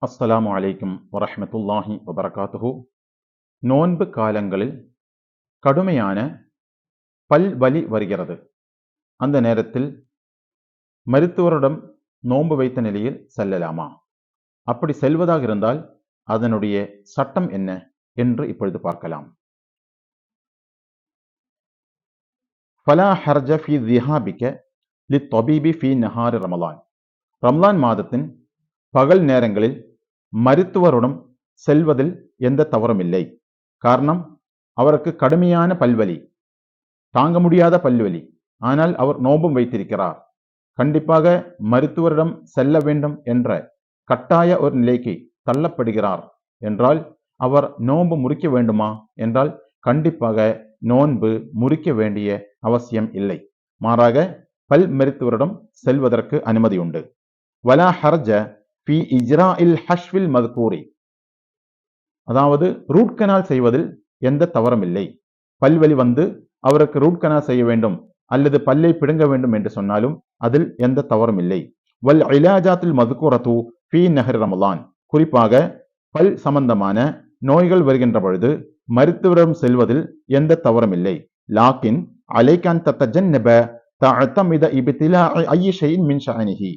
அஸ்ஸலாமு அலைக்கும் வரஹ்மத்துல்லாஹி வபரகாத்துஹு. நோன்பு காலங்களில் கடுமையான பல்வலி வருகிறது. அந்த நேரத்தில் மருத்துவரிடம் நோன்பு வைத்த நிலையில் செல்லலாமா? அப்படி செல்வதாக இருந்தால் அதனுடைய சட்டம் என்ன என்று இப்பொழுது பார்க்கலாம். ஃபலா ஹர்ஜ ஃபி திஹாபிக லித்தபீபி ஃபி நஹாரி ரமலான். ரமலான் மாதத்தின் பகல் நேரங்களில் மருத்துவருடன் செல்வதில் எந்த தவறும் இல்லை. காரணம், அவருக்கு கடுமையான பல்வலி, தாங்க முடியாத பல்வலி. ஆனால் அவர் நோன்பும் வைத்திருக்கிறார். கண்டிப்பாக மருத்துவரிடம் செல்ல வேண்டும் என்ற கட்டாய ஒரு நிலைக்கு தள்ளப்படுகிறார் என்றால் அவர் நோன்பு முறிக்க வேண்டுமா என்றால் கண்டிப்பாக நோன்பு முறிக்க வேண்டிய அவசியம் இல்லை. மாறாக பல் மருத்துவரிடம் செல்வதற்கு அனுமதி உண்டு. வலா ஹர்ஜ ஃபி இஜ்ராஇல் ஹஷ்வில் மத்கூரி. அதாவது ரூட் கனால் செய்வதில் எந்த தவறும் இல்லை. பல்வலி வந்து அவருக்கு ரூட் கனால் செய்ய வேண்டும் அல்லது பல்லை பிடுங்க வேண்டும் என்று சொன்னாலும் அதில் எந்த தவறும் இல்லை. வல் இலாஜாத்துல் மத்கூரத்து ஃபீ நஹர் ரமலான். குறிப்பாக பல் சம்பந்தமான நோய்கள் வருகின்ற பொழுது மருத்துவரிடம் செல்வதில் எந்த தவறும் இல்லை. லாக்கின் அலைகான் தத்தஜன்னப தஅதமித இப்திலாஇ ஐயி ஷைஇன் மின் ஷஅனிஹி.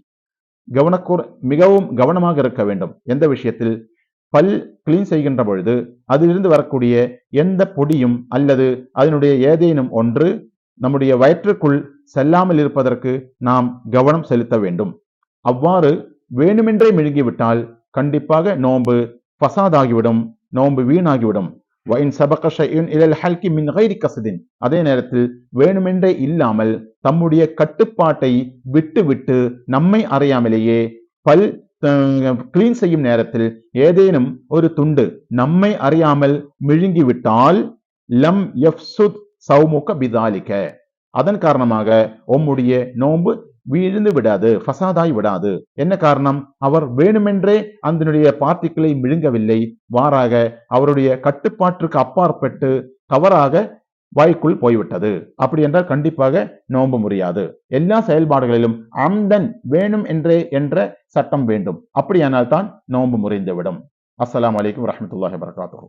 மிகவும் கவனமாக இருக்க வேண்டும். எந்த விஷயத்தில்? பல் கிளீன் செய்கின்ற பொழுது அதிலிருந்து வரக்கூடிய எந்த பொடியும் அல்லது அதனுடைய ஏதேனும் ஒன்று நம்முடைய வயிற்றுக்குள் செல்லாமல் இருப்பதற்கு நாம் கவனம் செலுத்த வேண்டும். அவ்வாறு வேணுமென்றே மெழுகிவிட்டால் கண்டிப்பாக நோன்பு ஃபசாதாகிவிடும், நோன்பு வீணாகிவிடும். அதே நேரத்தில் வேணுமென்றே இல்லாமல் தம்முடைய கட்டுப்பாட்டை விட்டு நம்மை அறியாமலேயே பல் கிளீன் செய்யும் நேரத்தில் ஏதேனும் ஒரு துண்டு நம்மை அறியாமல் விழுங்கிவிட்டால் லம் யஃப்சுத் சௌமுக பிதாலிக. அதன் காரணமாக உம்முடைய நோன்பு விழுந்து விடாது, ஃபசாதாய் விடாது. என்ன காரணம்? அவர் வேணுமென்றே அதனுடைய பார்ட்டிகளை விழுங்கவில்லை, மாறாக அவருடைய கட்டுப்பாட்டிற்கு அப்பாற்பட்டு தவறாக வாய்க்குள் போய்விட்டது. அப்படி என்றால் கண்டிப்பாக நோன்பு முறியாது. எல்லா செயல்பாடுகளிலும் அம்தன் வேணும் என்றே என்ற சட்டம் வேண்டும். அப்படியானால் தான் நோன்பு முறிந்துவிடும். அஸ்ஸலாமு அலைக்கும் வரஹ்மத்துல்லாஹி வபரகாத்துஹு.